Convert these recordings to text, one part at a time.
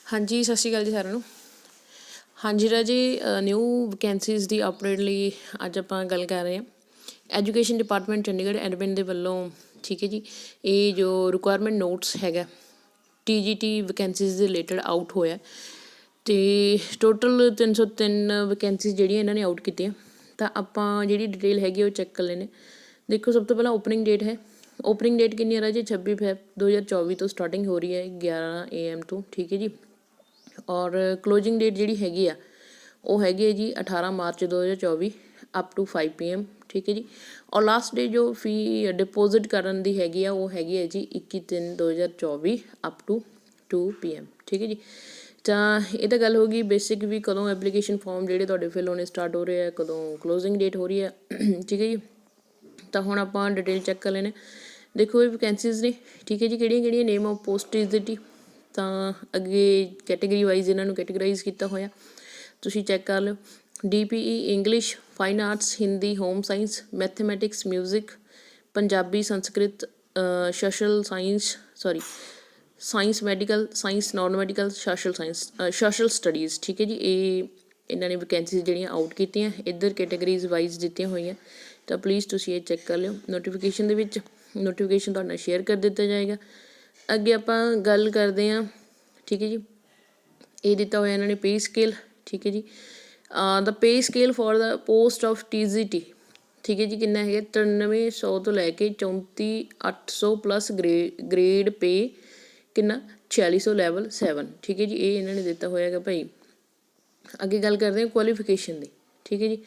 हाँ जी, सत श्री अकाल जी साਰਿਆਂ ਨੂੰ। ਹਾਂਜੀ ਰਾਜੇ, ਨਿਊ ਵੈਕੈਂਸੀਜ਼ ਦੀ ਅਪਡੇਟ ਲਈ ਅੱਜ ਆਪਾਂ ਗੱਲ ਕਰ ਰਹੇ ਹਾਂ। ਐਜੂਕੇਸ਼ਨ ਡਿਪਾਰਟਮੈਂਟ ਚੰਡੀਗੜ੍ਹ ਐਡਮਿਨ ਦੇ ਵੱਲੋਂ, ਠੀਕ ਹੈ ਜੀ, ਇਹ ਜੋ ਰਿਕੁਆਇਰਮੈਂਟ ਨੋਟਸ ਹੈਗਾ TGT ਵੈਕੈਂਸੀਜ਼ ਦੇ ਰਿਲੇਟਡ ਆਊਟ ਹੋਇਆ ਅਤੇ ਟੋਟਲ 303 ਵੈਕੈਂਸੀਜ਼ ਜਿਹੜੀਆਂ ਇਹਨਾਂ ਨੇ ਆਊਟ ਕੀਤੀਆਂ। ਤਾਂ ਆਪਾਂ ਜਿਹੜੀ ਡਿਟੇਲ ਹੈਗੀ ਉਹ ਚੈੱਕ ਕਰ ਲੈਂਦੇ। ਦੇਖੋ, ਸਭ ਤੋਂ ਪਹਿਲਾਂ ਓਪਨਿੰਗ ਡੇਟ ਹੈ। ਓਪਨਿੰਗ ਡੇਟ ਕਿੰਨੀ ਹੈ ਰਾਜੇ? 26 ਫੈਬ 2024 ਤੋਂ ਸਟਾਰਟਿੰਗ ਹੋ ਰਹੀ ਹੈ 11 AM ਤੋਂ, ਠੀਕ ਹੈ ਜੀ। ਔਰ ਕਲੋਜਿੰਗ ਡੇਟ ਜਿਹੜੀ ਹੈਗੀ ਆ ਉਹ ਹੈਗੀ ਹੈ ਜੀ 18 ਮਾਰਚ 2024 ਅਪ ਟੂ 5 PM, ਠੀਕ ਹੈ ਜੀ। ਔਰ ਲਾਸਟ ਡੇ ਜੋ ਫੀ ਡਿਪੋਜ਼ਿਟ ਕਰਨ ਦੀ ਹੈਗੀ ਆ ਉਹ ਹੈਗੀ ਹੈ ਜੀ 21/3/2024 ਅਪ ਟੂ 2 PM, ਠੀਕ ਹੈ ਜੀ। ਤਾਂ ਇਹ ਤਾਂ ਗੱਲ ਹੋ ਗਈ ਬੇਸਿਕ ਵੀ ਕਦੋਂ ਐਪਲੀਕੇਸ਼ਨ ਫਾਰਮ ਜਿਹੜੇ ਤੁਹਾਡੇ ਫਿਲ ਹੋਣੇ ਸਟਾਰਟ ਹੋ ਰਹੇ ਆ, ਕਦੋਂ ਕਲੋਜ਼ਿੰਗ ਡੇਟ ਹੋ ਰਹੀ ਹੈ, ਠੀਕ ਹੈ ਜੀ। ਤਾਂ ਹੁਣ ਆਪਾਂ ਡਿਟੇਲ ਚੈੱਕ ਕਰ ਲੈਂਦੇ। ਦੇਖੋ ਇਹ ਵੈਕੈਂਸੀਜ਼ ਨੇ, ਠੀਕ ਹੈ ਜੀ, ਕਿਹੜੀਆਂ ਕਿਹੜੀਆਂ name of post is T. ਤਾਂ ਅੱਗੇ ਕੈਟੇਗਰੀ ਵਾਈਜ਼ ਇਹਨਾਂ ਨੂੰ ਕੈਟੇਗਰਾਈਜ਼ ਕੀਤਾ ਹੋਇਆ, ਤੁਸੀਂ ਚੈੱਕ ਕਰ ਲਿਓ। DPE English, fine arts, Hindi, home science, mathematics, music, Punjabi, Sanskrit, social science, science medical, science non medical, social studies, ਠੀਕ ਹੈ ਜੀ। ਇਹ ਇਹਨਾਂ ਨੇ ਵੈਕੈਂਸੀਜ਼ ਜਿਹੜੀਆਂ ਆਊਟ ਕੀਤੀਆਂ ਇੱਧਰ ਕੈਟੇਗਰੀਜ਼ ਵਾਈਜ਼ ਦਿੱਤੀਆਂ ਹੋਈਆਂ। ਤਾਂ ਪਲੀਜ਼ ਤੁਸੀਂ ਇਹ ਚੈੱਕ ਕਰ ਲਿਓ। ਨੋਟੀਫਿਕੇਸ਼ਨ ਦੇ ਵਿੱਚ ਨੋਟੀਫਿਕੇਸ਼ਨ ਤੁਹਾਡੇ ਨਾਲ ਸ਼ੇਅਰ ਕਰ ਦਿੱਤਾ ਜਾਏਗਾ। ਅੱਗੇ ਆਪਾਂ ਗੱਲ ਕਰਦੇ ਹਾਂ, ਠੀਕ ਹੈ ਜੀ। ਇਹ ਦਿੱਤਾ ਹੋਇਆ ਇਹਨਾਂ ਨੇ ਪੇ ਸਕੇਲ, ਠੀਕ ਹੈ ਜੀ। The pay scale for the post of TGT, ਠੀਕ ਹੈ ਜੀ, ਕਿੰਨਾ ਹੈਗਾ? 9300 ਤੋਂ ਲੈ ਕੇ 34800 ਪਲੱਸ ਗ੍ਰੇਡ ਪੇ ਕਿੰਨਾ? 4600 ਲੈਵਲ 7, ਠੀਕ ਹੈ ਜੀ। ਇਹ ਇਹਨਾਂ ਨੇ ਦਿੱਤਾ ਹੋਇਆ ਹੈਗਾ ਭਾਈ। ਅੱਗੇ ਗੱਲ ਕਰਦੇ ਹਾਂ ਕੁਆਲੀਫਿਕੇਸ਼ਨ ਦੀ, ਠੀਕ ਹੈ ਜੀ।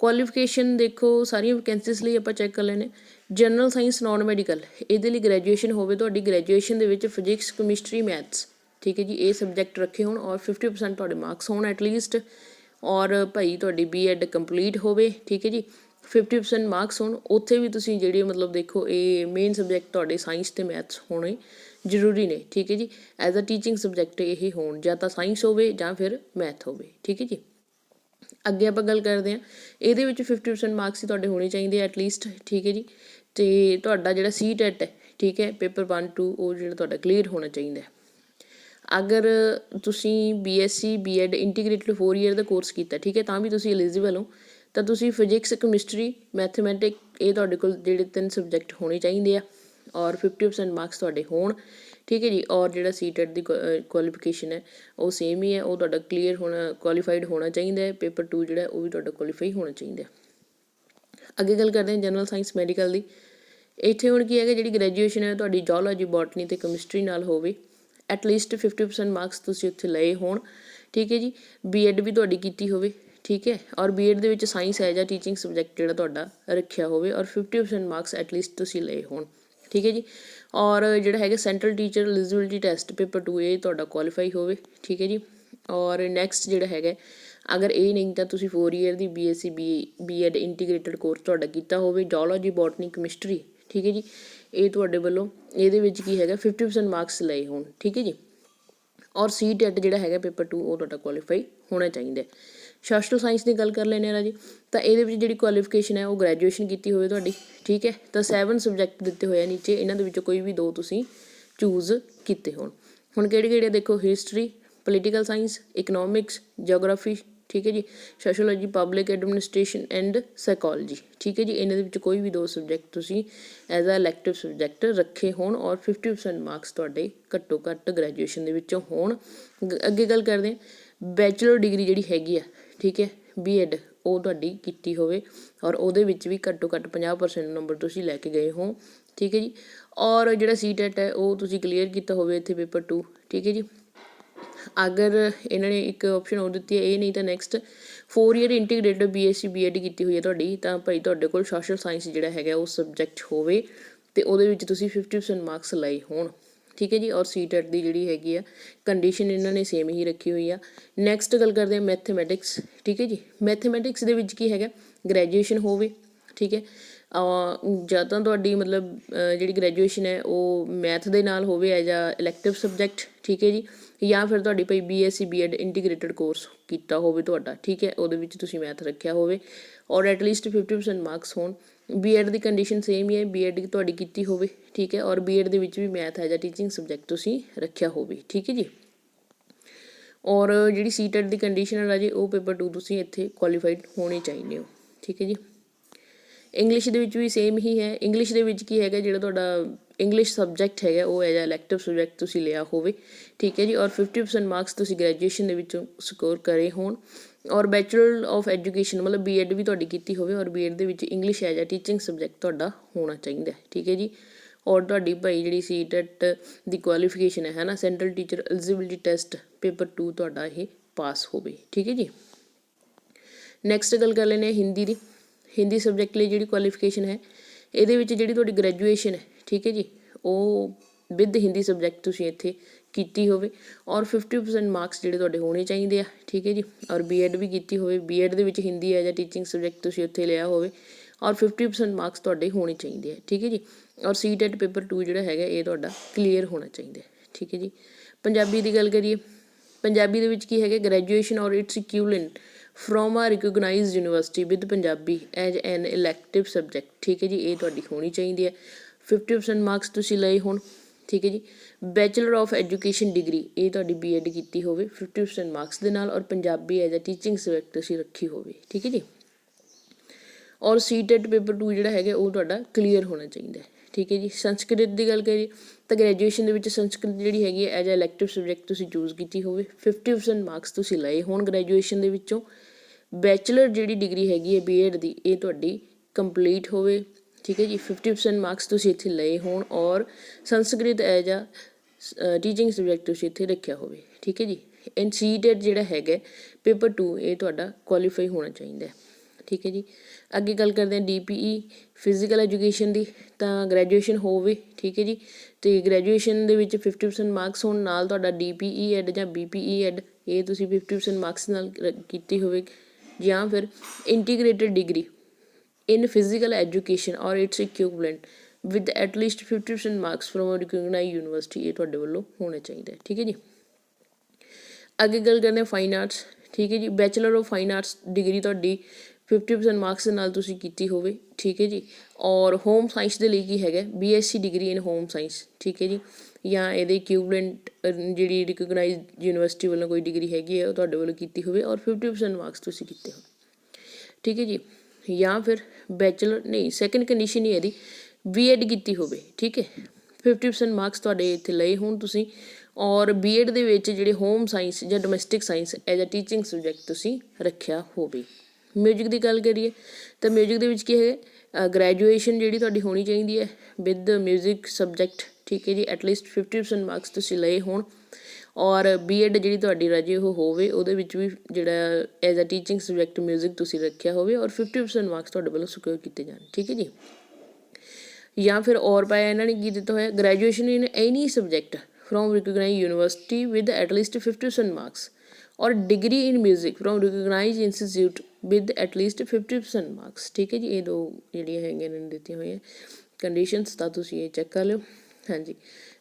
ਕੁਆਲੀਫਿਕੇਸ਼ਨ ਦੇਖੋ ਸਾਰੀਆਂ ਵੈਕੈਂਸੀਜ਼ ਲਈ ਆਪਾਂ ਚੈੱਕ ਕਰ ਲੈਂਦੇ। ਜਨਰਲ ਸਾਇੰਸ ਨੋਨ ਮੈਡੀਕਲ, ਇਹਦੇ ਲਈ ਗ੍ਰੈਜੂਏਸ਼ਨ ਹੋਵੇ ਤੁਹਾਡੀ। ਗ੍ਰੈਜੂਏਸ਼ਨ ਦੇ ਵਿੱਚ ਫਿਜ਼ਿਕਸ, ਕੈਮਿਸਟਰੀ, ਮੈਥਸ, ਠੀਕ ਹੈ ਜੀ, ਇਹ ਸਬਜੈਕਟ ਰੱਖੇ ਹੋਣ ਔਰ 50% ਤੁਹਾਡੇ ਮਾਰਕਸ ਹੋਣ ਐਟਲੀਸਟ। ਔਰ ਭਾਈ ਤੁਹਾਡੀ B.Ed ਕੰਪਲੀਟ ਹੋਵੇ, ਠੀਕ ਹੈ ਜੀ। 50% ਮਾਰਕਸ ਹੋਣ। ਉੱਥੇ ਵੀ ਤੁਸੀਂ ਜਿਹੜੇ ਮਤਲਬ ਦੇਖੋ ਇਹ ਮੇਨ ਸਬਜੈਕਟ ਤੁਹਾਡੇ ਸਾਇੰਸ ਅਤੇ ਮੈਥਸ ਹੋਣੇ ਜ਼ਰੂਰੀ ਨੇ, ਠੀਕ ਹੈ ਜੀ। ਐਜ਼ ਅ ਟੀਚਿੰਗ ਸਬਜੈਕਟ ਇਹ ਹੋਣ, ਜਾਂ ਤਾਂ ਸਾਇੰਸ ਹੋਵੇ ਜਾਂ ਫਿਰ ਮੈਥ ਹੋਵੇ, ਠੀਕ ਹੈ ਜੀ। ਅੱਗੇ ਆਪਾਂ ਗੱਲ ਕਰਦੇ ਹਾਂ, ਇਹਦੇ ਵਿੱਚ 50% ਮਾਰਕਸ ਹੀ ਤੁਹਾਡੇ ਹੋਣੇ ਚਾਹੀਦੇ ਐਟਲੀਸਟ, ਠੀਕ ਹੈ ਜੀ। ਅਤੇ ਤੁਹਾਡਾ ਜਿਹੜਾ CTET ਹੈ, ਠੀਕ ਹੈ, ਪੇਪਰ 1 2 ਉਹ ਜਿਹੜਾ ਤੁਹਾਡਾ ਕਲੀਅਰ ਹੋਣਾ ਚਾਹੀਦਾ। ਅਗਰ ਤੁਸੀਂ BSc B.Ed ਇੰਟੀਗ੍ਰੇਟਡ 4 ਈਅਰ ਦਾ ਕੋਰਸ ਕੀਤਾ, ਠੀਕ ਹੈ, ਤਾਂ ਵੀ ਤੁਸੀਂ ਐਲੀਜੀਬਲ ਹੋ। ਤਾਂ ਤੁਸੀਂ ਫਿਜ਼ਿਕਸ, ਕੈਮਿਸਟਰੀ, ਮੈਥਮੈਟਿਕ, ਇਹ ਤੁਹਾਡੇ ਕੋਲ ਜਿਹੜੇ 3 ਸਬਜੈਕਟ ਹੋਣੇ ਚਾਹੀਦੇ ਆ। ਔਰ 50% ਮਾਰਕਸ ਤੁਹਾਡੇ ਹੋਣ, ਠੀਕ ਹੈ ਜੀ। ਔਰ ਜਿਹੜਾ CTET ਦੀ ਕੁਆਲੀਫਿਕੇਸ਼ਨ ਹੈ ਉਹ ਸੇਮ ਹੀ ਹੈ, ਉਹ ਤੁਹਾਡਾ ਕਲੀਅਰ ਹੋਣਾ, ਕੁਆਲੀਫਾਈਡ ਹੋਣਾ ਚਾਹੀਦਾ ਹੈ। ਪੇਪਰ 2 ਜਿਹੜਾ ਉਹ ਵੀ ਤੁਹਾਡਾ ਕੁਆਲੀਫਾਈ ਹੋਣਾ ਚਾਹੀਦਾ। ਅੱਗੇ ਗੱਲ ਕਰਦੇ ਹਾਂ ਜਨਰਲ ਸਾਇੰਸ ਮੈਡੀਕਲ ਦੀ। ਇੱਥੇ ਹੁਣ ਕੀ ਹੈਗਾ, ਜਿਹੜੀ ਗ੍ਰੈਜੂਏਸ਼ਨ ਹੈ ਤੁਹਾਡੀ ਜੂਲੌਜੀ, ਬੋਟਨੀ ਅਤੇ ਕੈਮਿਸਟਰੀ ਨਾਲ ਹੋਵੇ। ਐਟਲੀਸਟ 50% ਮਾਰਕਸ ਤੁਸੀਂ ਉੱਥੇ ਲਏ ਹੋਣ, ਠੀਕ ਹੈ ਜੀ। B.Ed ਵੀ ਤੁਹਾਡੀ ਕੀਤੀ ਹੋਵੇ, ਠੀਕ ਹੈ। ਔਰ B.Ed ਦੇ ਵਿੱਚ ਸਾਇੰਸ ਹੈ ਜਾਂ ਟੀਚਿੰਗ ਸਬਜੈਕਟ ਜਿਹੜਾ ਤੁਹਾਡਾ ਰੱਖਿਆ ਹੋਵੇ ਔਰ 50% ਮਾਰਕਸ ਐਟਲੀਸਟ ਤੁਸੀਂ ਲਏ ਹੋਣ, ਠੀਕ ਹੈ ਜੀ। ਔਰ ਜਿਹੜਾ ਹੈਗਾ central teacher eligibility test paper 2 ਇਹ ਤੁਹਾਡਾ ਕੁਆਲੀਫਾਈ ਹੋਵੇ, ਠੀਕ ਹੈ ਜੀ। ਔਰ ਨੈਕਸਟ ਜਿਹੜਾ ਹੈਗਾ, ਅਗਰ ਇਹ ਨਹੀਂ ਤਾਂ ਤੁਸੀਂ 4 ਈਅਰ ਦੀ BSc B.Ed ਇੰਟੀਗ੍ਰੇਟਡ ਕੋਰਸ ਤੁਹਾਡਾ ਕੀਤਾ ਹੋਵੇ, ਜੂਲੌਜੀ, ਬੋਟਨੀ, ਕੈਮਿਸਟਰੀ, ਠੀਕ ਹੈ ਜੀ। ਇਹ ਤੁਹਾਡੇ ਵੱਲੋਂ ਇਹਦੇ ਵਿੱਚ ਕੀ ਹੈਗਾ 50% ਮਾਰਕਸ ਲਏ ਹੋਣ, ਠੀਕ ਹੈ ਜੀ। ਔਰ CTET ਜਿਹੜਾ ਹੈਗਾ ਪੇਪਰ 2 ਉਹ ਤੁਹਾਡਾ ਕੁਆਲੀਫਾਈ ਹੋਣਾ ਚਾਹੀਦਾ। ਸੋਸ਼ਲ ਸਾਇੰਸ ਦੀ ਗੱਲ ਕਰ ਲੈਂਦੇ ਹਾਂ ਰਾਜੀ। ਤਾਂ ਇਹਦੇ ਵਿੱਚ ਜਿਹੜੀ ਕੁਆਲੀਫਿਕੇਸ਼ਨ ਹੈ ਉਹ ਗ੍ਰੈਜੂਏਸ਼ਨ ਕੀਤੀ ਹੋਵੇ ਤੁਹਾਡੀ, ਠੀਕ ਹੈ। ਤਾਂ 7 ਸਬਜੈਕਟ ਦਿੱਤੇ ਹੋਏ ਆ ਨੀਚੇ, ਇਹਨਾਂ ਦੇ ਵਿੱਚੋਂ ਕੋਈ ਵੀ 2 ਤੁਸੀਂ ਚੂਜ਼ ਕੀਤੇ ਹੋਣ। ਹੁਣ ਕਿਹੜੇ ਕਿਹੜੇ ਦੇਖੋ, history, political science, economics, geography, ਠੀਕ ਹੈ ਜੀ, sociology, public administration and psychology, ਠੀਕ ਹੈ ਜੀ। ਇਹਨਾਂ ਦੇ ਵਿੱਚ ਕੋਈ ਵੀ 2 ਸਬਜੈਕਟ ਤੁਸੀਂ ਐਜ਼ ਅ ਇਲੈਕਟਿਵ ਸਬਜੈਕਟ ਰੱਖੇ ਹੋਣ ਔਰ 50% ਮਾਰਕਸ ਤੁਹਾਡੇ ਘੱਟੋ ਘੱਟ ਗ੍ਰੈਜੂਏਸ਼ਨ ਦੇ ਵਿੱਚੋਂ ਹੋਣ। ਅੱਗੇ ਗੱਲ ਕਰਦੇ ਹਾਂ ਬੈਚਲਰ ਡਿਗਰੀ ਜਿਹੜੀ ਹੈਗੀ ਆ, ਠੀਕ ਹੈ, B.Ed ਉਹ ਤੁਹਾਡੀ ਕੀਤੀ ਹੋਵੇ ਔਰ ਉਹਦੇ ਵਿੱਚ ਵੀ ਘੱਟੋ ਘੱਟ 50% ਨੰਬਰ ਤੁਸੀਂ ਲੈ ਕੇ ਗਏ ਹੋ, ਠੀਕ ਹੈ ਜੀ। ਔਰ ਜਿਹੜਾ CTET ਹੈ ਉਹ ਤੁਸੀਂ ਕਲੀਅਰ ਕੀਤਾ ਹੋਵੇ ਇੱਥੇ ਪੇਪਰ 2, ਠੀਕ ਹੈ ਜੀ। ਅਗਰ ਇਹਨਾਂ ਨੇ ਇੱਕ ਆਪਸ਼ਨ ਹੋਰ ਦਿੱਤੀ ਹੈ, ਇਹ ਨਹੀਂ ਤਾਂ next 4 year integrated BSc B.Ed ਕੀਤੀ ਹੋਈ ਹੈ ਤੁਹਾਡੀ, ਤਾਂ ਭਾਈ ਤੁਹਾਡੇ ਕੋਲ ਸੋਸ਼ਲ ਸਾਇੰਸ ਜਿਹੜਾ ਹੈਗਾ ਉਹ ਸਬਜੈਕਟ ਹੋਵੇ ਅਤੇ ਉਹਦੇ ਵਿੱਚ ਤੁਸੀਂ 50% ਮਾਰਕਸ ਲਏ ਹੋਣ, ਠੀਕ ਹੈ ਜੀ। ਔਰ CTET ਦੀ ਜਿਹੜੀ ਹੈਗੀ ਆ ਕੰਡੀਸ਼ਨ ਇਹਨਾਂ ਨੇ ਸੇਮ ਹੀ ਰੱਖੀ ਹੋਈ ਆ। ਨੈਕਸਟ ਗੱਲ ਕਰਦੇ ਹਾਂ ਮੈਥਮੈਟਿਕਸ, ਠੀਕ ਹੈ ਜੀ। ਮੈਥਮੈਟਿਕਸ ਦੇ ਵਿੱਚ ਕੀ ਹੈਗਾ, ਗ੍ਰੈਜੂਏਸ਼ਨ ਹੋਵੇ, ਠੀਕ ਹੈ। ਜਾਂ ਤਾਂ ਤੁਹਾਡੀ ਮਤਲਬ ਜਿਹੜੀ ਗ੍ਰੈਜੂਏਸ਼ਨ ਹੈ ਉਹ ਮੈਥ ਦੇ ਨਾਲ ਹੋਵੇ ਐਜ਼ ਅ ਇਲੈਕਟਿਵ ਸਬਜੈਕਟ, ਠੀਕ ਹੈ ਜੀ। ਜਾਂ ਫਿਰ ਤੁਹਾਡੀ ਭਾਈ BSc B.Ed ਇੰਟੀਗ੍ਰੇਟਡ ਕੋਰਸ ਕੀਤਾ ਹੋਵੇ ਤੁਹਾਡਾ, ਠੀਕ ਹੈ, ਉਹਦੇ ਵਿੱਚ ਤੁਸੀਂ ਮੈਥ ਰੱਖਿਆ ਹੋਵੇ ਔਰ ਐਟਲੀਸਟ 50% ਮਾਰਕਸ ਹੋਣ। B.Ed ਦੀ ਕੰਡੀਸ਼ਨ ਸੇਮ ਹੀ ਹੈ, B.Ed ਤੁਹਾਡੀ ਕੀਤੀ ਹੋਵੇ, ਠੀਕ ਹੈ। ਔਰ B.Ed ਦੇ ਵਿੱਚ ਵੀ ਮੈਥ ਹੈ ਜਾਂ ਟੀਚਿੰਗ ਸਬਜੈਕਟ ਤੁਸੀਂ ਰੱਖਿਆ ਹੋਵੇ, ਠੀਕ ਹੈ ਜੀ। ਔਰ ਜਿਹੜੀ ਸੀਟੈਟ ਦੀ ਕੰਡੀਸ਼ਨ ਹੈ ਰਾਜੇ, ਉਹ ਪੇਪਰ 2 ਤੁਸੀਂ ਇੱਥੇ ਕੁਆਲੀਫਾਈਡ ਹੋਣੇ ਚਾਹੀਦੇ ਹੋ, ਠੀਕ ਹੈ ਜੀ। ਇੰਗਲਿਸ਼ ਦੇ ਵਿੱਚ ਵੀ ਸੇਮ ਹੀ ਹੈ। ਇੰਗਲਿਸ਼ ਦੇ ਵਿੱਚ ਕੀ ਹੈਗਾ, ਜਿਹੜਾ ਤੁਹਾਡਾ ਇੰਗਲਿਸ਼ ਸਬਜੈਕਟ ਹੈਗਾ ਉਹ ਐਜ ਇਲੈਕਟਿਵ ਸਬਜੈਕਟ ਤੁਸੀਂ ਲਿਆ ਹੋਵੇ, ਠੀਕ ਹੈ ਜੀ। ਔਰ 50% ਮਾਰਕਸ ਤੁਸੀਂ ਗ੍ਰੈਜੂਏਸ਼ਨ ਦੇ ਵਿੱਚੋਂ ਸਕੋਰ ਕਰੇ ਹੋਣ, ਔਰ ਬੈਚਲਰ ਆਫ ਐਜੂਕੇਸ਼ਨ ਮਤਲਬ B.Ed ਵੀ ਤੁਹਾਡੀ ਕੀਤੀ ਹੋਵੇ, ਔਰ B.Ed ਦੇ ਵਿੱਚ English as a teaching subject ਤੁਹਾਡਾ ਹੋਣਾ ਚਾਹੀਦਾ, ਠੀਕ ਹੈ ਜੀ। ਔਰ ਤੁਹਾਡੀ ਭਾਈ ਜਿਹੜੀ ਸੀਟੈਟ ਦੀ ਕੁਆਲੀਫਿਕੇਸ਼ਨ ਹੈ ਨਾ, central teacher eligibility test paper 2 ਤੁਹਾਡਾ ਇਹ ਪਾਸ ਹੋਵੇ, ਠੀਕ ਹੈ ਜੀ। ਨੈਕਸਟ ਗੱਲ ਕਰ ਲੈਂਦੇ ਹਾਂ ਹਿੰਦੀ ਦੀ। ਹਿੰਦੀ ਸਬਜੈਕਟ ਲਈ ਜਿਹੜੀ ਕੁਆਲੀਫਿਕੇਸ਼ਨ ਹੈ, ਇਹਦੇ ਵਿੱਚ ਜਿਹੜੀ ਤੁਹਾਡੀ ਗ੍ਰੈਜੂਏਸ਼ਨ ਹੈ, ਠੀਕ ਹੈ ਜੀ, ਉਹ ਵਿਦ ਹਿੰਦੀ ਸਬਜੈਕਟ ਤੁਸੀਂ ਇੱਥੇ ਕੀਤੀ ਹੋਵੇ, ਔਰ 50% ਮਾਰਕਸ ਜਿਹੜੇ ਤੁਹਾਡੇ ਹੋਣੇ ਚਾਹੀਦੇ ਆ, ਠੀਕ ਹੈ ਜੀ। ਔਰ B.Ed ਵੀ ਕੀਤੀ ਹੋਵੇ, B.Ed ਦੇ ਵਿੱਚ Hindi as a teaching subject ਤੁਸੀਂ ਉੱਥੇ ਲਿਆ ਹੋਵੇ, ਔਰ 50% ਮਾਰਕਸ ਤੁਹਾਡੇ ਹੋਣੇ ਚਾਹੀਦੇ ਆ, ਠੀਕ ਹੈ ਜੀ। ਔਰ ਸੀਟੈਟ ਪੇਪਰ 2 ਜਿਹੜਾ ਹੈਗਾ ਇਹ ਤੁਹਾਡਾ ਕਲੀਅਰ ਹੋਣਾ ਚਾਹੀਦਾ, ਠੀਕ ਹੈ ਜੀ। ਪੰਜਾਬੀ ਦੀ ਗੱਲ ਕਰੀਏ, ਪੰਜਾਬੀ ਦੇ ਵਿੱਚ ਕੀ ਹੈਗਾ, ਗ੍ਰੈਜੂਏਸ਼ਨ ਔਰ it's equivalent from a recognised university with Punjabi as an elective subject, ਠੀਕ ਹੈ ਜੀ, ਇਹ ਤੁਹਾਡੀ ਹੋਣੀ ਚਾਹੀਦੀ ਹੈ। 50% ਮਾਰਕਸ ਤੁਸੀਂ ਲਏ ਹੋਣ, ਠੀਕ ਹੈ ਜੀ। ਬੈਚਲਰ ਆਫ ਐਜੂਕੇਸ਼ਨ ਡਿਗਰੀ ਇਹ ਤੁਹਾਡੀ B.Ed ਕੀਤੀ ਹੋਵੇ 50% ਮਾਰਕਸ ਦੇ ਨਾਲ, ਔਰ ਪੰਜਾਬੀ ਐਜ ਅ ਟੀਚਿੰਗ ਸਬਜੈਕਟ ਤੁਸੀਂ ਰੱਖੀ ਹੋਵੇ, ਠੀਕ ਹੈ ਜੀ। ਔਰ ਸੀਟੈਟ ਪੇਪਰ 2 ਜਿਹੜਾ ਹੈਗਾ ਉਹ ਤੁਹਾਡਾ ਕਲੀਅਰ ਹੋਣਾ ਚਾਹੀਦਾ, ਠੀਕ ਹੈ ਜੀ। ਸੰਸਕ੍ਰਿਤ ਦੀ ਗੱਲ ਕਰੀਏ ਤਾਂ ਗ੍ਰੈਜੂਏਸ਼ਨ ਦੇ ਵਿੱਚ ਸੰਸਕ੍ਰਿਤ ਜਿਹੜੀ ਹੈਗੀ ਹੈ ਐਜ ਅ ਇਲੈਕਟਿਵ ਸਬਜੈਕਟ ਤੁਸੀਂ ਚੂਜ਼ ਕੀਤੀ ਹੋਵੇ, 50% ਮਾਰਕਸ ਤੁਸੀਂ ਲਏ ਹੋਣ ਗ੍ਰੈਜੂਏਸ਼ਨ ਦੇ ਵਿੱਚੋਂ। ਬੈਚਲਰ ਜਿਹੜੀ ਡਿਗਰੀ ਹੈਗੀ ਹੈ B.Ed ਦੀ ਇਹ ਤੁਹਾਡੀ ਕੰਪਲੀਟ ਹੋਵੇ, ਠੀਕ ਹੈ ਜੀ। 50% ਮਾਰਕਸ ਤੁਸੀਂ ਇੱਥੇ ਲਏ ਹੋਣ, ਔਰ Sanskrit as a teaching subject ਤੁਸੀਂ ਇੱਥੇ ਰੱਖਿਆ ਹੋਵੇ, ਠੀਕ ਹੈ ਜੀ। ਐਂਡ ਸੀਟੈਟ ਜਿਹੜਾ ਹੈਗਾ ਪੇਪਰ 2 ਇਹ ਤੁਹਾਡਾ ਕੁਆਲੀਫਾਈ ਹੋਣਾ ਚਾਹੀਦਾ, ਠੀਕ ਹੈ ਜੀ। ਅੱਗੇ ਗੱਲ ਕਰਦੇ ਹਾਂ DPE ਫਿਜ਼ੀਕਲ ਐਜੂਕੇਸ਼ਨ ਦੀ, ਤਾਂ ਗ੍ਰੈਜੂਏਸ਼ਨ ਹੋਵੇ, ਠੀਕ ਹੈ ਜੀ। ਅਤੇ ਗ੍ਰੈਜੂਏਸ਼ਨ ਦੇ ਵਿੱਚ 50% ਮਾਰਕਸ ਹੋਣ, ਨਾਲ ਤੁਹਾਡਾ DPE ਐਡ ਜਾਂ BPE ਐਡ ਇਹ ਤੁਸੀਂ 50% ਮਾਰਕਸ ਨਾਲ ਕੀਤੀ ਹੋਵੇ, ਜਾਂ ਫਿਰ integrated degree in physical education or it's equivalent with at least 50% marks from recognised university ਇਹ ਤੁਹਾਡੇ ਵੱਲੋਂ ਹੋਣਾ ਚਾਹੀਦਾ, ਠੀਕ ਹੈ ਜੀ। ਅੱਗੇ ਗੱਲ ਕਰਦੇ ਹਾਂ ਫਾਈਨ ਆਰਟਸ, ਠੀਕ ਹੈ ਜੀ। Bachelor of fine arts degree ਤੁਹਾਡੀ 50% ਮਾਰਕਸ ਦੇ ਨਾਲ ਤੁਸੀਂ ਕੀਤੀ ਹੋਵੇ, ਠੀਕ ਹੈ ਜੀ। ਔਰ ਹੋਮ ਸਾਇੰਸ ਦੇ ਲਈ ਕੀ ਹੈਗਾ BSc degree in home science, ਠੀਕ ਹੈ ਜੀ, ਜਾਂ ਇਹਦੇ ਇਕੁਇਵਲੈਂਟ ਜਿਹੜੀ ਰਿਕੋਗਨਾਈਜ਼ਡ ਯੂਨੀਵਰਸਿਟੀ ਵੱਲੋਂ ਕੋਈ ਡਿਗਰੀ ਹੈਗੀ ਹੈ ਉਹ ਤੁਹਾਡੇ ਵੱਲੋਂ ਕੀਤੀ ਹੋਵੇ, ਔਰ 50% ਮਾਰਕਸ ਤੁਸੀਂ ਕੀਤੇ ਹੋਣ, ਠੀਕ ਹੈ ਜੀ। ਜਾਂ ਫਿਰ ਬੈਚਲਰ ਨਹੀਂ, ਸੈਕਿੰਡ ਕੰਡੀਸ਼ਨ ਹੀ ਇਹਦੀ B.Ed ਕੀਤੀ ਹੋਵੇ, ਠੀਕ ਹੈ। 50% ਮਾਰਕਸ ਤੁਹਾਡੇ ਇੱਥੇ ਲਏ ਹੋਣ ਤੁਸੀਂ, ਔਰ B.Ed ਦੇ ਵਿੱਚ ਜਿਹੜੇ ਹੋਮ ਸਾਇੰਸ ਜਾਂ ਡੋਮੈਸਟਿਕ ਸਾਇੰਸ ਐਜ ਅ ਟੀਚਿੰਗ ਸਬਜੈਕਟ ਤੁਸੀਂ ਰੱਖਿਆ ਹੋਵੇ। ਮਿਊਜ਼ਿਕ ਦੀ ਗੱਲ ਕਰੀਏ ਤਾਂ ਮਿਊਜ਼ਿਕ ਦੇ ਵਿੱਚ ਕੀ ਹੈ, ਗ੍ਰੈਜੂਏਸ਼ਨ ਜਿਹੜੀ ਤੁਹਾਡੀ ਹੋਣੀ ਚਾਹੀਦੀ ਹੈ ਵਿਦ ਮਿਊਜ਼ਿਕ ਸਬਜੈਕਟ, ਠੀਕ ਹੈ ਜੀ। ਐਟਲੀਸਟ 50% ਮਾਰਕਸ ਤੁਸੀਂ ਲਏ ਹੋਣ, ਔਰ B.Ed ਜਿਹੜੀ ਤੁਹਾਡੀ ਰਾਜੇ ਉਹ ਹੋਵੇ, ਉਹਦੇ ਵਿੱਚ ਵੀ ਜਿਹੜਾ ਐਜ ਅ ਟੀਚਿੰਗ ਸਬਜੈਕਟ ਮਿਊਜ਼ਿਕ ਤੁਸੀਂ ਰੱਖਿਆ ਹੋਵੇ, ਔਰ 50% ਮਾਰਕਸ ਤੁਹਾਡੇ ਵੱਲੋਂ ਸਿਕਿਉਰ ਕੀਤੇ ਜਾਣ, ਠੀਕ ਹੈ ਜੀ। ਜਾਂ ਫਿਰ ਔਰ ਪਾਇਆ ਇਹਨਾਂ ਨੇ ਕੀ ਦਿੱਤਾ ਹੋਇਆ, graduation in any subject from recognised university with at least 50% marks, or degree in music from recognised institute with at least 50% marks, ਠੀਕ ਹੈ ਜੀ। ਇਹ ਦੋ ਜਿਹੜੀਆਂ ਹੈਗੀਆਂ ਨੇ ਦਿੱਤੀਆਂ ਹੋਈਆਂ ਕੰਡੀਸ਼ਨਸ, ਤਾਂ ਤੁਸੀਂ ਇਹ ਚੈੱਕ ਕਰ ਲਿਓ। ਹਾਂਜੀ,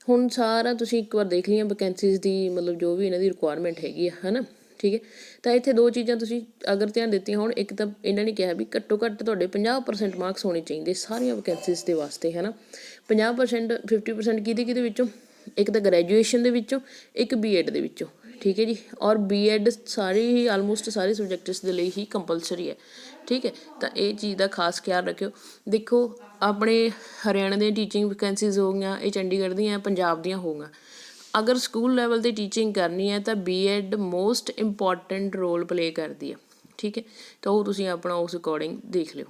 ਹੁਣ ਸਾਰਾ ਤੁਸੀਂ ਇੱਕ ਵਾਰ ਦੇਖ ਲਈਆਂ ਵੈਕੈਂਸੀਜ਼ ਦੀ, ਮਤਲਬ ਜੋ ਵੀ ਇਹਨਾਂ ਦੀ ਰਿਕੁਆਇਰਮੈਂਟ ਹੈਗੀ ਆ, ਹੈ ਨਾ, ਠੀਕ ਹੈ। ਤਾਂ ਇੱਥੇ ਦੋ ਚੀਜ਼ਾਂ ਤੁਸੀਂ ਅਗਰ ਧਿਆਨ ਦਿੱਤੀਆਂ ਹੋਣ, ਇੱਕ ਤਾਂ ਇਹਨਾਂ ਨੇ ਕਿਹਾ ਵੀ ਘੱਟੋ ਘੱਟ ਤੁਹਾਡੇ 50% ਮਾਰਕਸ ਹੋਣੇ ਚਾਹੀਦੇ ਸਾਰੀਆਂ ਵੈਕੈਂਸੀਜ਼ ਦੇ ਵਾਸਤੇ, ਹੈ ਨਾ। 50% 50% ਕਿਹਦੇ ਵਿੱਚੋਂ, ਇੱਕ ਤਾਂ ਗ੍ਰੈਜੂਏਸ਼ਨ ਦੇ ਵਿੱਚੋਂ, ਇੱਕ B.Ed ਦੇ ਵਿੱਚੋਂ, ਠੀਕ ਹੈ ਜੀ। ਔਰ B.Ed ਸਾਰੀ ਹੀ ਆਲਮੋਸਟ ਸਾਰੇ ਸਬਜੈਕਟਸ ਦੇ ਲਈ ਹੀ ਕੰਪਲਸਰੀ ਹੈ, ਠੀਕ ਹੈ। ਤਾਂ ਇਹ ਚੀਜ਼ ਦਾ ਖਾਸ ਖਿਆਲ ਰੱਖਿਓ। ਦੇਖੋ ਆਪਣੇ ਹਰਿਆਣਾ ਦੀਆਂ ਟੀਚਿੰਗ ਵੈਕੈਂਸੀਜ਼ ਹੋ ਗਈਆਂ, ਇਹ ਚੰਡੀਗੜ੍ਹ ਦੀਆਂ, ਪੰਜਾਬ ਦੀਆਂ ਹੋ ਗਈਆਂ। ਅਗਰ ਸਕੂਲ ਲੈਵਲ 'ਤੇ ਟੀਚਿੰਗ ਕਰਨੀ ਹੈ ਤਾਂ B.Ed most important role play ਕਰਦੀ ਹੈ, ਠੀਕ ਹੈ। ਤਾਂ ਉਹ ਤੁਸੀਂ ਆਪਣਾ ਉਸ ਅਕੋਰਡਿੰਗ ਦੇਖ ਲਿਓ।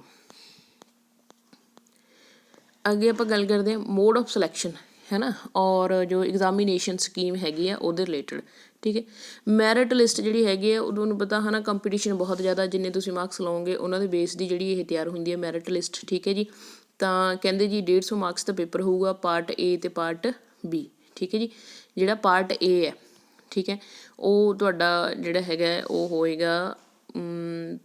ਅੱਗੇ ਆਪਾਂ ਗੱਲ ਕਰਦੇ ਹਾਂ ਮੋਡ ਆਫ ਸਿਲੈਕਸ਼ਨ, ਹੈ ਨਾ, ਔਰ ਜੋ ਐਗਜ਼ਾਮੀਨੇਸ਼ਨ ਸਕੀਮ ਹੈਗੀ ਆ ਉਹਦੇ ਰਿਲੇਟਡ, ਠੀਕ ਹੈ। ਮੈਰਿਟ ਲਿਸਟ ਜਿਹੜੀ ਹੈਗੀ ਹੈ ਉਹ ਤੁਹਾਨੂੰ ਪਤਾ ਹੈ ਨਾ, ਕੰਪੀਟੀਸ਼ਨ ਬਹੁਤ ਜ਼ਿਆਦਾ, ਜਿੰਨੇ ਤੁਸੀਂ ਮਾਰਕਸ ਲਓਗੇ ਉਹਨਾਂ ਦੇ ਬੇਸ ਦੀ ਜਿਹੜੀ ਇਹ ਤਿਆਰ ਹੁੰਦੀ ਹੈ ਮੈਰਿਟ ਲਿਸਟ, ਠੀਕ ਹੈ ਜੀ। ਤਾਂ ਕਹਿੰਦੇ ਜੀ 150 ਮਾਰਕਸ ਦਾ ਪੇਪਰ ਹੋਊਗਾ, ਪਾਰਟ A ਅਤੇ ਪਾਰਟ B, ਠੀਕ ਹੈ ਜੀ। ਜਿਹੜਾ ਪਾਰਟ A ਹੈ, ਠੀਕ ਹੈ, ਉਹ ਤੁਹਾਡਾ ਜਿਹੜਾ ਹੈਗਾ ਉਹ ਹੋਏਗਾ,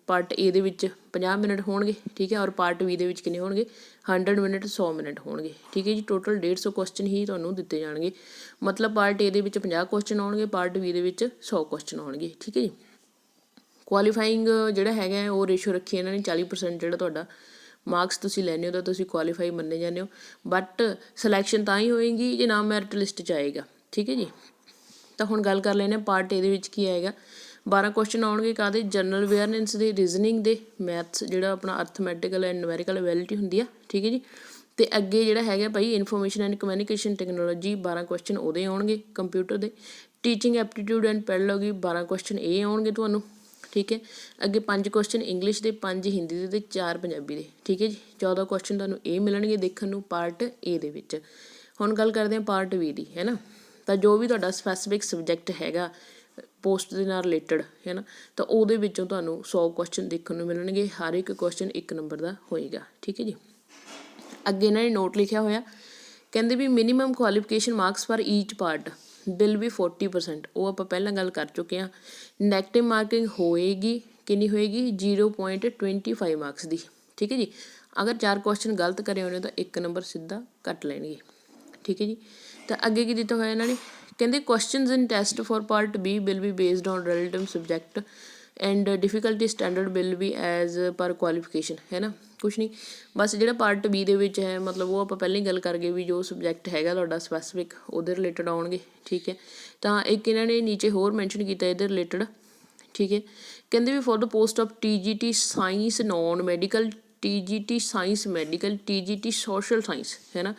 ਪਾਰਟ A ਦੇ ਵਿੱਚ 50 ਮਿੰਟ ਹੋਣਗੇ, ਠੀਕ ਹੈ। ਔਰ ਪਾਰਟ B ਦੇ ਵਿੱਚ ਕਿੰਨੇ ਹੋਣਗੇ, 100 ਮਿੰਟ 100 ਮਿੰਟ ਹੋਣਗੇ, ਠੀਕ ਹੈ ਜੀ। ਟੋਟਲ 150 ਕੁਐਸਚਨ ਹੀ ਤੁਹਾਨੂੰ ਦਿੱਤੇ ਜਾਣਗੇ, ਮਤਲਬ ਪਾਰਟ A ਦੇ ਵਿੱਚ 50 ਕੁਐਸਚਨ ਆਉਣਗੇ, ਪਾਰਟ B ਦੇ ਵਿੱਚ 100 ਕੁਐਸਚਨ ਆਉਣਗੇ, ਠੀਕ ਹੈ ਜੀ। ਕੁਆਲੀਫਾਈਂਗ ਜਿਹੜਾ ਹੈਗਾ ਉਹ ਰੇਸ਼ੋ ਰੱਖੀ ਇਹਨਾਂ ਨੇ 40% ਜਿਹੜਾ ਤੁਹਾਡਾ ਮਾਰਕਸ ਤੁਸੀਂ ਲੈਂਦੇ ਹੋ ਤਾਂ ਤੁਸੀਂ ਕੁਆਲੀਫਾਈ ਮੰਨੇ ਜਾਂਦੇ ਹੋ। ਬਟ ਸਿਲੈਕਸ਼ਨ ਤਾਂ ਹੀ ਹੋਏਗੀ ਜੇ ਨਾਮ ਮੈਰਿਟ ਲਿਸਟ 'ਚ ਆਏਗਾ, ਠੀਕ ਹੈ ਜੀ। ਤਾਂ ਹੁਣ ਗੱਲ ਕਰ ਲੈਂਦੇ ਹਾਂ ਪਾਰਟ ਏ ਦੇ ਵਿੱਚ ਕੀ ਆਏਗਾ। 12 ਕੁਐਸਚਨ ਆਉਣਗੇ ਕਾਹਦੇ, ਜਨਰਲ ਅਵੇਅਰਨੈਸ ਦੇ, ਰੀਜ਼ਨਿੰਗ ਦੇ, ਮੈਥਸ ਜਿਹੜਾ ਆਪਣਾ ਅਰਥਮੈਟੀਕਲ ਐਂਡ ਨਿਊਮੈਰੀਕਲ ਅਬਿਲਿਟੀ ਹੁੰਦੀ ਆ, ਠੀਕ ਹੈ ਜੀ। ਅਤੇ ਅੱਗੇ ਜਿਹੜਾ ਹੈਗਾ ਭਾਈ information and communication technology 12 question ਉਹਦੇ ਆਉਣਗੇ ਕੰਪਿਊਟਰ ਦੇ। Teaching aptitude and pedagogy 12 question ਇਹ ਆਉਣਗੇ ਤੁਹਾਨੂੰ, ਠੀਕ ਹੈ। ਅੱਗੇ 5 ਕੁਐਸਚਨ ਇੰਗਲਿਸ਼ ਦੇ, 5 ਹਿੰਦੀ ਦੇ ਅਤੇ 4 ਪੰਜਾਬੀ ਦੇ, ਠੀਕ ਹੈ ਜੀ। 14 ਕੁਐਸਚਨ ਤੁਹਾਨੂੰ ਇਹ ਮਿਲਣਗੇ ਦੇਖਣ ਨੂੰ ਪਾਰਟ ਏ ਦੇ ਵਿੱਚ। ਹੁਣ ਗੱਲ ਕਰਦੇ ਹਾਂ ਪਾਰਟ ਬੀ ਦੀ, ਹੈ ਨਾ। ਤਾਂ ਜੋ ਵੀ ਤੁਹਾਡਾ ਸਪੈਸੀਫਿਕ ਸਬਜੈਕਟ ਹੈਗਾ ਪੋਸਟ ਦੇ ਨਾਲ ਰਿਲੇਟਡ, ਹੈ ਨਾ, ਤਾਂ ਉਹਦੇ ਵਿੱਚੋਂ ਤੁਹਾਨੂੰ 100 ਕੁਐਸਚਨ ਦੇਖਣ ਨੂੰ ਮਿਲਣਗੇ। ਹਰ ਇੱਕ ਕੁਐਸਚਨ 1 ਨੰਬਰ ਦਾ ਹੋਏਗਾ, ਠੀਕ ਹੈ ਜੀ। ਅੱਗੇ ਇਹਨਾਂ ਨੇ ਨੋਟ ਲਿਖਿਆ ਹੋਇਆ, ਕਹਿੰਦੇ ਵੀ minimum qualification marks for each part will be 40%। ਉਹ ਆਪਾਂ ਪਹਿਲਾਂ ਗੱਲ ਕਰ ਚੁੱਕੇ ਹਾਂ। ਨੈਗੇਟਿਵ ਮਾਰਕਿੰਗ ਹੋਏਗੀ, ਕਿੰਨੀ ਹੋਏਗੀ, 0.25 ਮਾਰਕਸ ਦੀ, ਠੀਕ ਹੈ ਜੀ। ਅਗਰ 4 ਕੁਐਸਚਨ ਗਲਤ ਕਰੇ ਹੋਣੇ ਤਾਂ 1 ਨੰਬਰ ਸਿੱਧਾ ਕੱਟ ਲੈਣਗੇ, ਠੀਕ ਹੈ ਜੀ। ਤਾਂ ਅੱਗੇ ਕੀ ਦਿੱਤਾ ਹੋਇਆ ਇਹਨਾਂ ਨੇ, ਕਹਿੰਦੇ questions in test for part B will be based on relative subject and difficulty standard will be as per qualification, ਹੈ ਨਾ। ਕੁਛ ਨਹੀਂ, ਬਸ ਜਿਹੜਾ ਪਾਰਟ ਬੀ ਦੇ ਵਿੱਚ ਹੈ ਮਤਲਬ ਉਹ ਆਪਾਂ ਪਹਿਲਾਂ ਹੀ ਗੱਲ ਕਰ ਗਏ ਵੀ ਜੋ ਸਬਜੈਕਟ ਹੈਗਾ ਤੁਹਾਡਾ ਸਪੈਸੀਫਿਕ ਉਹਦੇ ਰਿਲੇਟਡ ਆਉਣਗੇ, ਠੀਕ ਹੈ। ਤਾਂ ਇੱਕ ਇਹਨਾਂ ਨੇ ਨੀਚੇ ਹੋਰ ਮੈਂਸ਼ਨ ਕੀਤਾ ਇਹਦੇ ਰਿਲੇਟਡ, ਠੀਕ ਹੈ। ਕਹਿੰਦੇ ਵੀ for the post of TGT science non medical, TGT science medical, TGT social science, ਹੈ ਨਾ।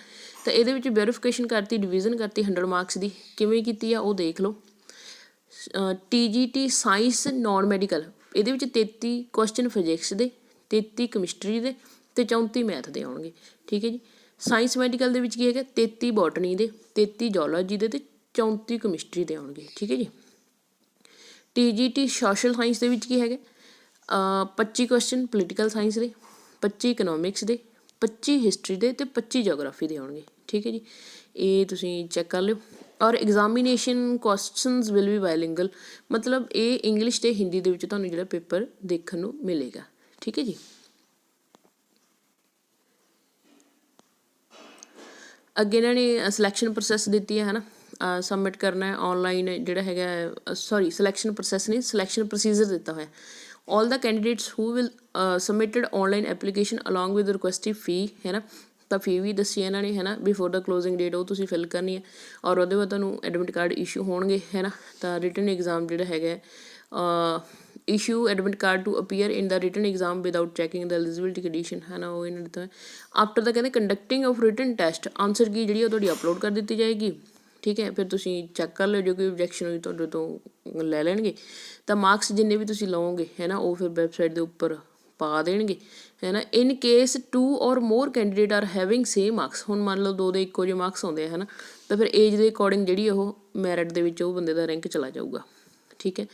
ਤਾਂ ਇਹਦੇ ਵਿੱਚ ਵੈਰੀਫਿਕੇਸ਼ਨ ਕਰਤੀ, ਡਿਵੀਜ਼ਨ ਕਰਤੀ 100 ਮਾਰਕਸ ਦੀ। ਕਿਵੇਂ ਕੀਤੀ ਆ ਉਹ ਦੇਖ ਲਓ। TGT ਸਾਇੰਸ ਨੋਨ ਮੈਡੀਕਲ, ਇਹਦੇ ਵਿੱਚ 33 ਕੁਐਸਚਨ ਫਿਜ਼ਿਕਸ ਦੇ, 33 ਕੈਮਿਸਟਰੀ ਦੇ ਅਤੇ 34 ਮੈਥ ਦੇ ਆਉਣਗੇ, ਠੀਕ ਹੈ ਜੀ। ਸਾਇੰਸ ਮੈਡੀਕਲ ਦੇ ਵਿੱਚ ਕੀ ਹੈਗਾ, 33 ਬੋਟਨੀ ਦੇ, 33 ਜੂਲੋਜੀ ਦੇ ਅਤੇ 34 ਕੈਮਿਸਟਰੀ ਦੇ ਆਉਣਗੇ, ਠੀਕ ਹੈ ਜੀ। TGT ਸੋਸ਼ਲ ਸਾਇੰਸ ਦੇ ਵਿੱਚ ਕੀ ਹੈਗਾ, 25 ਕੁਐਸਚਨ ਪੋਲੀਟੀਕਲ ਸਾਇੰਸ ਦੇ, 25 ਇਕਨੋਮਿਕਸ ਦੇ, 25 ਹਿਸਟਰੀ ਦੇ ਅਤੇ 25 ਜੋਗਰਾਫੀ ਦੇ ਆਉਣਗੇ, ਠੀਕ ਹੈ ਜੀ। ਇਹ ਤੁਸੀਂ ਚੈੱਕ ਕਰ ਲਿਓ। ਔਰ ਐਗਜ਼ਾਮੀਨੇਸ਼ਨ ਕੁਐਸਚਨਸ ਵਿਲ ਵੀ ਬਾਇਲਿੰਗੁਅਲ, ਮਤਲਬ ਇਹ ਇੰਗਲਿਸ਼ ਅਤੇ ਹਿੰਦੀ ਦੇ ਵਿੱਚ ਤੁਹਾਨੂੰ ਜਿਹੜਾ ਪੇਪਰ ਦੇਖਣ ਨੂੰ ਮਿਲੇਗਾ, ਠੀਕ ਹੈ ਜੀ। ਅੱਗੇ ਇਹਨਾਂ ਨੇ ਸਿਲੈਕਸ਼ਨ ਪ੍ਰੋਸੈਸ ਦਿੱਤੀ ਹੈ ਨਾ, ਸਬਮਿਟ ਕਰਨਾ ਹੈ ਔਨਲਾਈਨ ਜਿਹੜਾ ਹੈਗਾ, ਸੋਰੀ ਸਿਲੈਕਸ਼ਨ ਪ੍ਰੋਸੈਸ ਨਹੀਂ, ਸਿਲੈਕਸ਼ਨ ਪ੍ਰੋਸੀਜਰ ਦਿੱਤਾ ਹੋਇਆ। All the candidates who will submitted online application along with requested fee, ਹੈ ਨਾ। ਤਾਂ ਫੀ ਵੀ ਦੱਸੀ ਇਹਨਾਂ ਨੇ, ਹੈ ਨਾ, ਬਿਫੋਰ ਦਾ ਕਲੋਜ਼ਿੰਗ ਡੇਟ ਉਹ ਤੁਸੀਂ ਫਿਲ ਕਰਨੀ ਹੈ। ਔਰ ਉਹਦੇ ਬਾਅਦ ਤੁਹਾਨੂੰ ਐਡਮਿਟ ਕਾਰਡ ਇਸ਼ੂ ਹੋਣਗੇ, ਹੈ ਨਾ। ਤਾਂ ਰਿਟਨ ਐਗਜ਼ਾਮ ਜਿਹੜਾ ਹੈਗਾ issue admit card to appear in the written exam without checking the eligibility condition, ਹੈ ਨਾ, ਉਹ ਇਹਨਾਂ ਨੇ ਦਿੱਤਾ। ਆਫਟਰ ਦਾ ਕਹਿੰਦੇ conducting of written test, answer key ਜਿਹੜੀ ਉਹ ਤੁਹਾਡੀ ਅਪਲੋਡ ਕਰ ਦਿੱਤੀ ਜਾਏਗੀ, ਠੀਕ ਹੈ। ਫਿਰ ਤੁਸੀਂ ਚੈੱਕ ਕਰ ਲਿਓ, ਜੋ ਕੋਈ ਓਬਜੈਕਸ਼ਨ ਹੋਈ ਤੁਹਾਡੇ ਤੋਂ ਲੈ ਲੈਣਗੇ। ਤਾਂ ਮਾਰਕਸ ਜਿੰਨੇ ਵੀ ਤੁਸੀਂ ਲਓਗੇ, ਹੈ ਨਾ, ਉਹ ਫਿਰ ਵੈਬਸਾਈਟ ਦੇ ਉੱਪਰ ਪਾ ਦੇਣਗੇ, ਹੈ ਨਾ। ਇਨ case 2 or more candidate are having same marks, ਹੁਣ ਮੰਨ ਲਓ 2 ਦੇ ਇੱਕੋ ਜਿਹੇ ਮਾਰਕਸ ਆਉਂਦੇ ਆ, ਹੈ ਨਾ, ਤਾਂ ਫਿਰ ਏਜ ਦੇ ਅਕੋਰਡਿੰਗ ਜਿਹੜੀ ਉਹ ਮੈਰਿਟ ਦੇ ਵਿੱਚ ਉਹ ਬੰਦੇ ਦਾ ਰੈਂਕ ਚਲਾ ਜਾਊਗਾ, ਠੀਕ ਹੈ।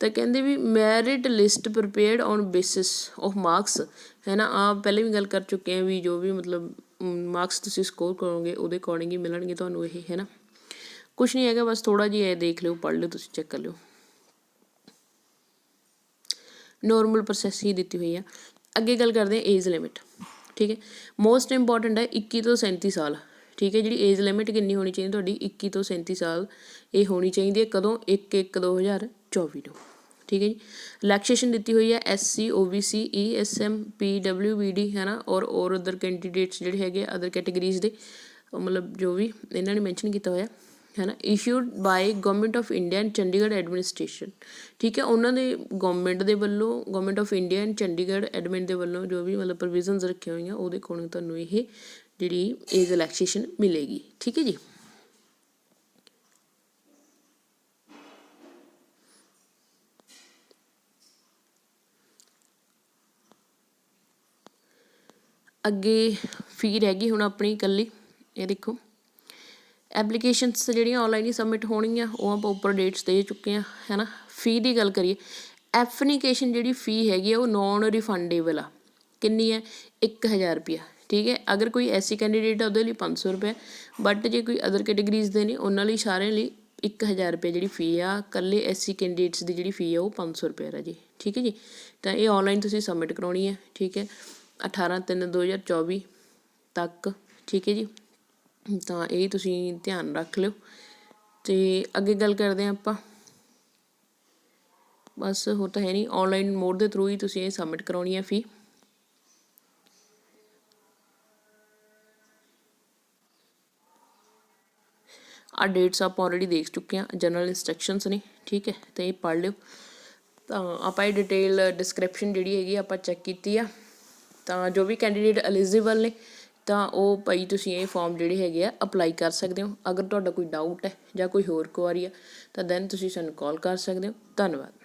ਤਾਂ ਕਹਿੰਦੇ ਵੀ merit list prepared on basis of marks, ਹੈ ਨਾ। ਆਪ ਪਹਿਲੇ ਵੀ ਗੱਲ ਕਰ ਚੁੱਕੇ ਹਾਂ ਵੀ ਜੋ ਵੀ ਮਤਲਬ ਮਾਰਕਸ ਤੁਸੀਂ ਸਕੋਰ ਕਰੋਗੇ ਉਹਦੇ ਅਕੋਰਡਿੰਗ ਹੀ ਮਿਲਣਗੇ ਤੁਹਾਨੂੰ ਇਹ, ਹੈ ਨਾ। ਕੁਛ ਨਹੀਂ ਹੈਗਾ, ਬਸ ਥੋੜ੍ਹਾ ਜਿਹਾ ਇਹ ਦੇਖ ਲਿਓ, ਪੜ੍ਹ ਲਿਓ, ਤੁਸੀਂ ਚੈੱਕ ਕਰ ਲਿਓ। ਨੋਰਮਲ ਪ੍ਰੋਸੈਸ ਹੀ ਦਿੱਤੀ ਹੋਈ ਆ। ਅੱਗੇ ਗੱਲ ਕਰਦੇ ਹਾਂ ਏਜ ਲਿਮਿਟ, ਠੀਕ ਹੈ। ਮੋਸਟ ਇੰਪੋਰਟੈਂਟ ਹੈ 21 ਤੋਂ 37 ਸਾਲ, ਠੀਕ ਹੈ। ਜਿਹੜੀ ਏਜ ਲਿਮਿਟ ਕਿੰਨੀ ਹੋਣੀ ਚਾਹੀਦੀ ਤੁਹਾਡੀ, 21 ਤੋਂ 37 ਸਾਲ ਇਹ ਹੋਣੀ ਚਾਹੀਦੀ ਹੈ। ਕਦੋਂ, 1/1/2024 ਨੂੰ, ਠੀਕ ਹੈ ਜੀ। ਰਿਲੈਕਸੇਸ਼ਨ ਦਿੱਤੀ ਹੋਈ ਹੈ SC OBC ESM PWBD, ਹੈ ਨਾ। ਔਰ ਅਦਰ ਕੈਂਡੀਡੇਟਸ ਜਿਹੜੇ ਹੈਗੇ ਅਦਰ ਕੈਟੇਗਰੀਜ਼ ਦੇ, ਮਤਲਬ ਜੋ ਵੀ ਇਹਨਾਂ ਨੇ ਮੈਂਸ਼ਨ ਕੀਤਾ ਹੋਇਆ, ਹੈ ਨਾ। Issued by government of India and Chandigarh administration, ਠੀਕ ਹੈ। ਉਹਨਾਂ ਦੇ ਗਵਰਨਮੈਂਟ ਦੇ ਵੱਲੋਂ, government of India and Chandigarh admin ਦੇ ਵੱਲੋਂ ਜੋ ਵੀ ਮਤਲਬ ਪ੍ਰੋਵੀਜ਼ਨਸ ਰੱਖੀਆਂ ਹੋਈਆਂ ਉਹਦੇ ਅਕੋਰਡਿੰਗ ਤੁਹਾਨੂੰ ਇਹ ਜਿਹੜੀ ਏਜ ਰਿਲੈਕਸੇਸ਼ਨ ਮਿਲੇਗੀ, ਠੀਕ ਹੈ ਜੀ। ਅੱਗੇ ਫੀ ਰਹਿ ਗਈ ਹੁਣ ਆਪਣੀ ਇਕੱਲੀ, ਇਹ ਦੇਖੋ ਐਪਲੀਕੇਸ਼ਨਸ ਜਿਹੜੀਆਂ ਔਨਲਾਈਨ ਹੀ ਸਬਮਿਟ ਹੋਣਗੀਆਂ ਉਹ ਆਪਾਂ ਉੱਪਰ ਡੇਟਸ ਦੇ ਚੁੱਕੇ ਹਾਂ, ਹੈ ਨਾ। ਫੀ ਦੀ ਗੱਲ ਕਰੀਏ, ਐਪਲੀਕੇਸ਼ਨ ਜਿਹੜੀ ਫੀ ਹੈਗੀ ਆ ਉਹ ਨੋਨ ਰਿਫੰਡੇਬਲ ਆ। ਕਿੰਨੀ ਹੈ, 1000 ਰੁਪਈਆ, ਠੀਕ ਹੈ। ਅਗਰ ਕੋਈ ਐਸੀ ਕੈਂਡੀਡੇਟ ਆ ਉਹਦੇ ਲਈ 500 ਰੁਪਏ, ਬਟ ਜੇ ਕੋਈ ਅਦਰ ਕੈਟੇਗਰੀਜ਼ ਦੇ ਨੇ ਉਹਨਾਂ ਲਈ ਸਾਰਿਆਂ ਲਈ 1000 ਰੁਪਏ ਜਿਹੜੀ ਫੀ ਆ। ਇਕੱਲੇ ਐਸੀ ਕੈਂਡੀਡੇਟਸ ਦੀ ਜਿਹੜੀ ਫੀ ਆ ਉਹ 500 ਰੁਪਏ ਆ ਜੀ, ਠੀਕ ਹੈ ਜੀ। ਤਾਂ ਇਹ ਔਨਲਾਈਨ ਤੁਸੀਂ ਸਬਮਿਟ ਕਰਾਉਣੀ ਹੈ, ਠੀਕ ਹੈ, 18/3/2024 ਤੱਕ, ਠੀਕ ਹੈ ਜੀ। ਤਾਂ ਇਹ ਤੁਸੀਂ ਧਿਆਨ ਰੱਖ ਲਿਓ। ਅਤੇ ਅੱਗੇ ਗੱਲ ਕਰਦੇ ਹਾਂ ਆਪਾਂ, ਬਸ ਹੋਰ ਤਾਂ ਹੈ ਨਹੀਂ, ਔਨਲਾਈਨ ਮੋਡ ਦੇ ਥਰੂ ਹੀ ਤੁਸੀਂ ਇਹ ਸਬਮਿਟ ਕਰਾਉਣੀ ਹੈ ਫੀ। ਆ ਡੇਟਸ ਆਪਾਂ ਆਲਰੇਡੀ ਦੇਖ ਚੁੱਕੇ ਹਾਂ, ਜਨਰਲ ਇੰਸਟਰਕਸ਼ਨਸ ਨੇ, ਠੀਕ ਹੈ, ਅਤੇ ਇਹ ਪੜ੍ਹ ਲਿਓ। ਤਾਂ ਆਪਾਂ ਇਹ ਡਿਟੇਲ ਡਿਸਕ੍ਰਿਪਸ਼ਨ ਜਿਹੜੀ ਹੈਗੀ ਆਪਾਂ ਚੈੱਕ ਕੀਤੀ ਆ। ਤਾਂ ਜੋ ਵੀ ਕੈਂਡੀਡੇਟ ਐਲੀਜੀਬਲ ਨੇ ਤਾਂ ਉਹ ਭਾਈ ਤੁਸੀਂ ਇਹ ਫੋਰਮ ਜਿਹੜੇ ਹੈਗੇ ਆ ਅਪਲਾਈ ਕਰ ਸਕਦੇ ਹੋ। ਅਗਰ ਤੁਹਾਡਾ ਕੋਈ ਡਾਊਟ ਹੈ ਜਾਂ ਕੋਈ ਹੋਰ ਕੁਆਰੀ ਆ ਤਾਂ ਦੈਨ ਤੁਸੀਂ ਸਾਨੂੰ ਕਾਲ ਕਰ ਸਕਦੇ ਹੋ। ਧੰਨਵਾਦ।